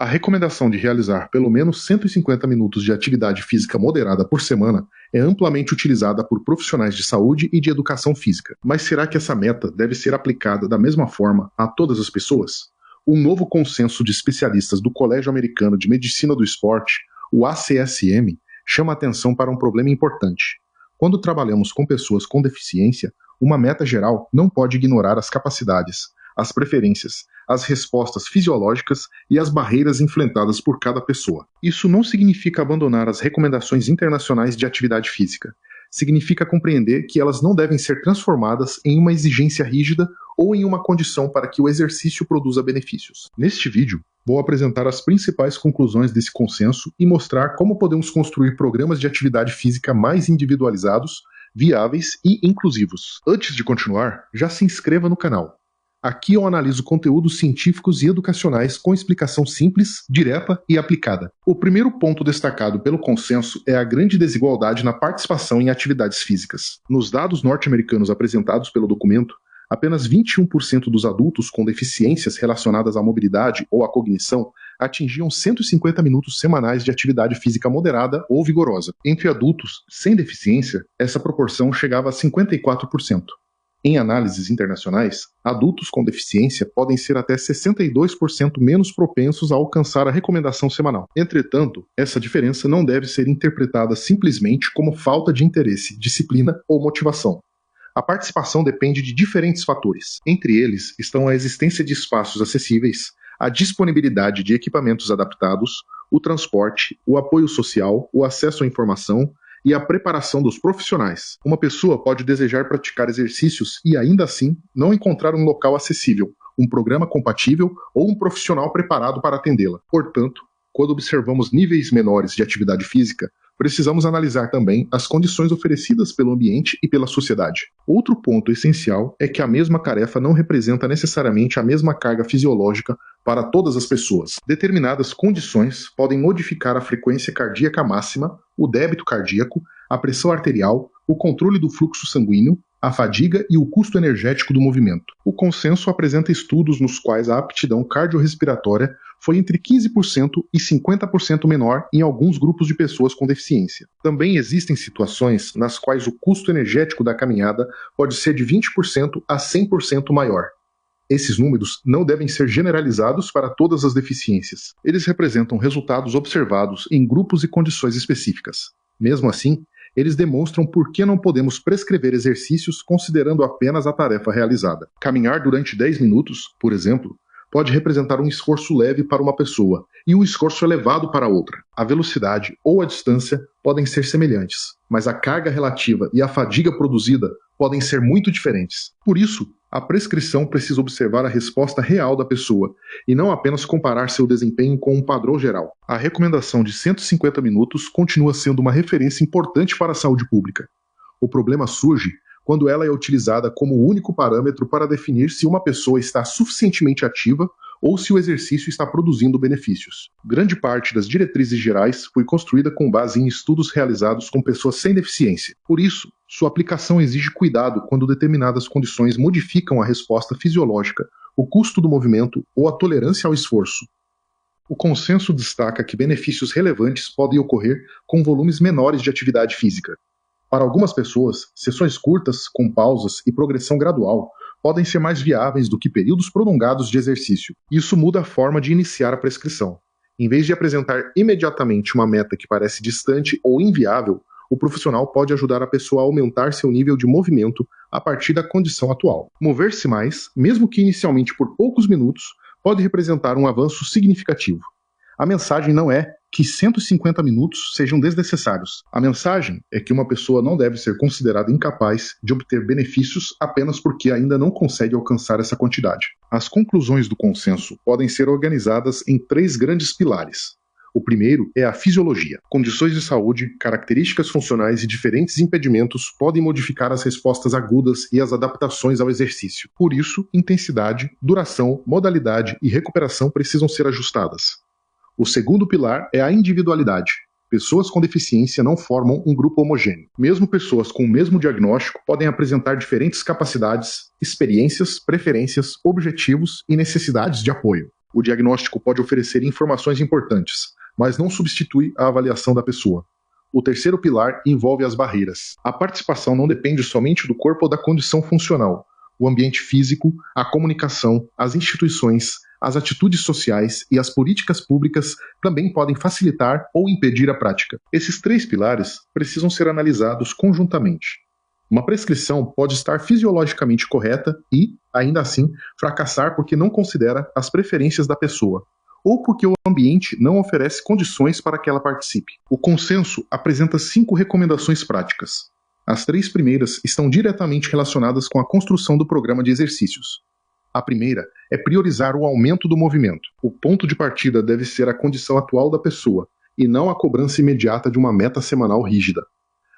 A recomendação de realizar pelo menos 150 minutos de atividade física moderada por semana é amplamente utilizada por profissionais de saúde e de educação física. Mas será que essa meta deve ser aplicada da mesma forma a todas as pessoas? Um novo consenso de especialistas do Colégio Americano de Medicina do Esporte, o ACSM, chama atenção para um problema importante. Quando trabalhamos com pessoas com deficiência, uma meta geral não pode ignorar as capacidades, as preferências, as respostas fisiológicas e as barreiras enfrentadas por cada pessoa. Isso não significa abandonar as recomendações internacionais de atividade física. Significa compreender que elas não devem ser transformadas em uma exigência rígida ou em uma condição para que o exercício produza benefícios. Neste vídeo, vou apresentar as principais conclusões desse consenso e mostrar como podemos construir programas de atividade física mais individualizados, viáveis e inclusivos. Antes de continuar, já se inscreva no canal. Aqui eu analiso conteúdos científicos e educacionais com explicação simples, direta e aplicada. O primeiro ponto destacado pelo consenso é a grande desigualdade na participação em atividades físicas. Nos dados norte-americanos apresentados pelo documento, apenas 21% dos adultos com deficiências relacionadas à mobilidade ou à cognição atingiam 150 minutos semanais de atividade física moderada ou vigorosa. Entre adultos sem deficiência, essa proporção chegava a 54%. Em análises internacionais, adultos com deficiência podem ser até 62% menos propensos a alcançar a recomendação semanal. Entretanto, essa diferença não deve ser interpretada simplesmente como falta de interesse, disciplina ou motivação. A participação depende de diferentes fatores. Entre eles estão a existência de espaços acessíveis, a disponibilidade de equipamentos adaptados, o transporte, o apoio social, o acesso à informação, e a preparação dos profissionais. Uma pessoa pode desejar praticar exercícios e ainda assim não encontrar um local acessível, um programa compatível ou um profissional preparado para atendê-la. Portanto, quando observamos níveis menores de atividade física, precisamos analisar também as condições oferecidas pelo ambiente e pela sociedade. Outro ponto essencial é que a mesma tarefa não representa necessariamente a mesma carga fisiológica para todas as pessoas. Determinadas condições podem modificar a frequência cardíaca máxima, o débito cardíaco, a pressão arterial, o controle do fluxo sanguíneo, a fadiga e o custo energético do movimento. O consenso apresenta estudos nos quais a aptidão cardiorrespiratória foi entre 15% e 50% menor em alguns grupos de pessoas com deficiência. Também existem situações nas quais o custo energético da caminhada pode ser de 20% a 100% maior. Esses números não devem ser generalizados para todas as deficiências. Eles representam resultados observados em grupos e condições específicas. Mesmo assim, eles demonstram por que não podemos prescrever exercícios considerando apenas a tarefa realizada. Caminhar durante 10 minutos, por exemplo, pode representar um esforço leve para uma pessoa e um esforço elevado para outra. A velocidade ou a distância podem ser semelhantes, mas a carga relativa e a fadiga produzida podem ser muito diferentes. Por isso, a prescrição precisa observar a resposta real da pessoa e não apenas comparar seu desempenho com um padrão geral. A recomendação de 150 minutos continua sendo uma referência importante para a saúde pública. O problema surge quando ela é utilizada como único parâmetro para definir se uma pessoa está suficientemente ativa ou se o exercício está produzindo benefícios. Grande parte das diretrizes gerais foi construída com base em estudos realizados com pessoas sem deficiência. Por isso, sua aplicação exige cuidado quando determinadas condições modificam a resposta fisiológica, o custo do movimento ou a tolerância ao esforço. O consenso destaca que benefícios relevantes podem ocorrer com volumes menores de atividade física. Para algumas pessoas, sessões curtas, com pausas e progressão gradual, podem ser mais viáveis do que períodos prolongados de exercício. Isso muda a forma de iniciar a prescrição. Em vez de apresentar imediatamente uma meta que parece distante ou inviável, o profissional pode ajudar a pessoa a aumentar seu nível de movimento a partir da condição atual. Mover-se mais, mesmo que inicialmente por poucos minutos, pode representar um avanço significativo. A mensagem não é que 150 minutos sejam desnecessários. A mensagem é que uma pessoa não deve ser considerada incapaz de obter benefícios apenas porque ainda não consegue alcançar essa quantidade. As conclusões do consenso podem ser organizadas em 3 grandes pilares. O primeiro é a fisiologia. Condições de saúde, características funcionais e diferentes impedimentos podem modificar as respostas agudas e as adaptações ao exercício. Por isso, intensidade, duração, modalidade e recuperação precisam ser ajustadas. O segundo pilar é a individualidade. Pessoas com deficiência não formam um grupo homogêneo. Mesmo pessoas com o mesmo diagnóstico podem apresentar diferentes capacidades, experiências, preferências, objetivos e necessidades de apoio. O diagnóstico pode oferecer informações importantes, mas não substitui a avaliação da pessoa. O terceiro pilar envolve as barreiras. A participação não depende somente do corpo ou da condição funcional. O ambiente físico, a comunicação, as instituições, as atitudes sociais e as políticas públicas também podem facilitar ou impedir a prática. Esses três pilares precisam ser analisados conjuntamente. Uma prescrição pode estar fisiologicamente correta e, ainda assim, fracassar porque não considera as preferências da pessoa, ou porque o ambiente não oferece condições para que ela participe. O consenso apresenta 5 recomendações práticas. As 3 primeiras estão diretamente relacionadas com a construção do programa de exercícios. A primeira é priorizar o aumento do movimento. O ponto de partida deve ser a condição atual da pessoa, e não a cobrança imediata de uma meta semanal rígida.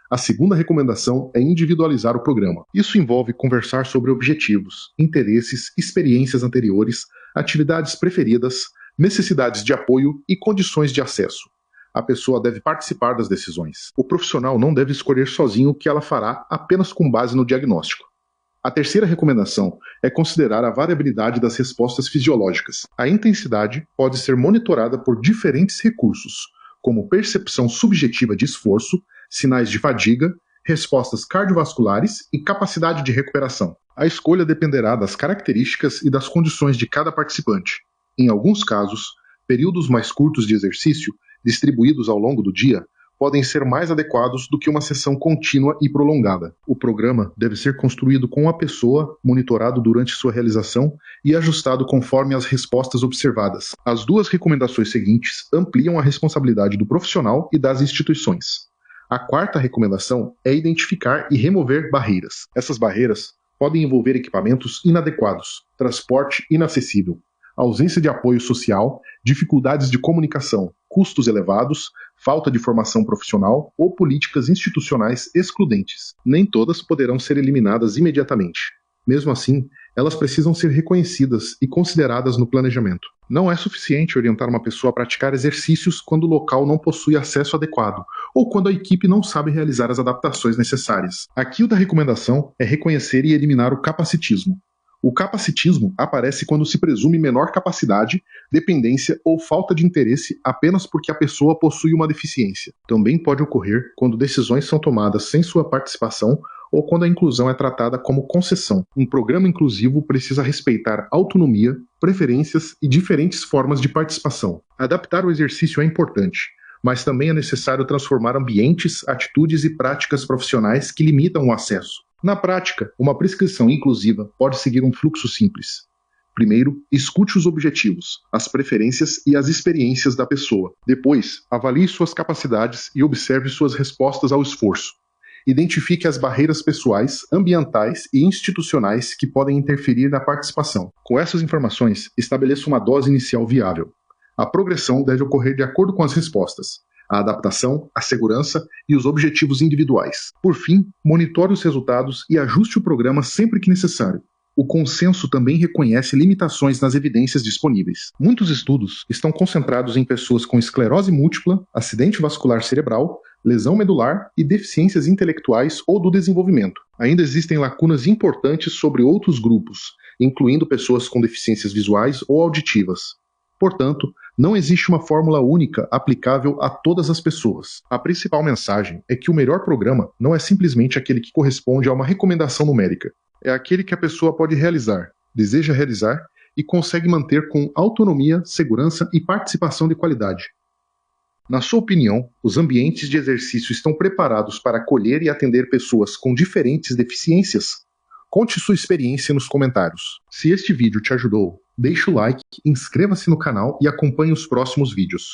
A segunda recomendação é individualizar o programa. Isso envolve conversar sobre objetivos, interesses, experiências anteriores, atividades preferidas, necessidades de apoio e condições de acesso. A pessoa deve participar das decisões. O profissional não deve escolher sozinho o que ela fará apenas com base no diagnóstico. A terceira recomendação é considerar a variabilidade das respostas fisiológicas. A intensidade pode ser monitorada por diferentes recursos, como percepção subjetiva de esforço, sinais de fadiga, respostas cardiovasculares e capacidade de recuperação. A escolha dependerá das características e das condições de cada participante. Em alguns casos, períodos mais curtos de exercício, distribuídos ao longo do dia, podem ser mais adequados do que uma sessão contínua e prolongada. O programa deve ser construído com a pessoa, monitorado durante sua realização e ajustado conforme as respostas observadas. As 2 recomendações seguintes ampliam a responsabilidade do profissional e das instituições. A quarta recomendação é identificar e remover barreiras. Essas barreiras podem envolver equipamentos inadequados, transporte inacessível, ausência de apoio social, dificuldades de comunicação, custos elevados, falta de formação profissional ou políticas institucionais excludentes. Nem todas poderão ser eliminadas imediatamente. Mesmo assim, elas precisam ser reconhecidas e consideradas no planejamento. Não é suficiente orientar uma pessoa a praticar exercícios quando o local não possui acesso adequado ou quando a equipe não sabe realizar as adaptações necessárias. Aqui o da recomendação é reconhecer e eliminar o capacitismo. O capacitismo aparece quando se presume menor capacidade, dependência ou falta de interesse apenas porque a pessoa possui uma deficiência. Também pode ocorrer quando decisões são tomadas sem sua participação ou quando a inclusão é tratada como concessão. Um programa inclusivo precisa respeitar autonomia, preferências e diferentes formas de participação. Adaptar o exercício é importante, mas também é necessário transformar ambientes, atitudes e práticas profissionais que limitam o acesso. Na prática, uma prescrição inclusiva pode seguir um fluxo simples. Primeiro, escute os objetivos, as preferências e as experiências da pessoa. Depois, avalie suas capacidades e observe suas respostas ao esforço. Identifique as barreiras pessoais, ambientais e institucionais que podem interferir na participação. Com essas informações, estabeleça uma dose inicial viável. A progressão deve ocorrer de acordo com as respostas, a adaptação, a segurança e os objetivos individuais. Por fim, monitore os resultados e ajuste o programa sempre que necessário. O consenso também reconhece limitações nas evidências disponíveis. Muitos estudos estão concentrados em pessoas com esclerose múltipla, acidente vascular cerebral, lesão medular e deficiências intelectuais ou do desenvolvimento. Ainda existem lacunas importantes sobre outros grupos, incluindo pessoas com deficiências visuais ou auditivas. Portanto, não existe uma fórmula única aplicável a todas as pessoas. A principal mensagem é que o melhor programa não é simplesmente aquele que corresponde a uma recomendação numérica. É aquele que a pessoa pode realizar, deseja realizar e consegue manter com autonomia, segurança e participação de qualidade. Na sua opinião, os ambientes de exercício estão preparados para acolher e atender pessoas com diferentes deficiências? Conte sua experiência nos comentários. Se este vídeo te ajudou, deixe o like, inscreva-se no canal e acompanhe os próximos vídeos.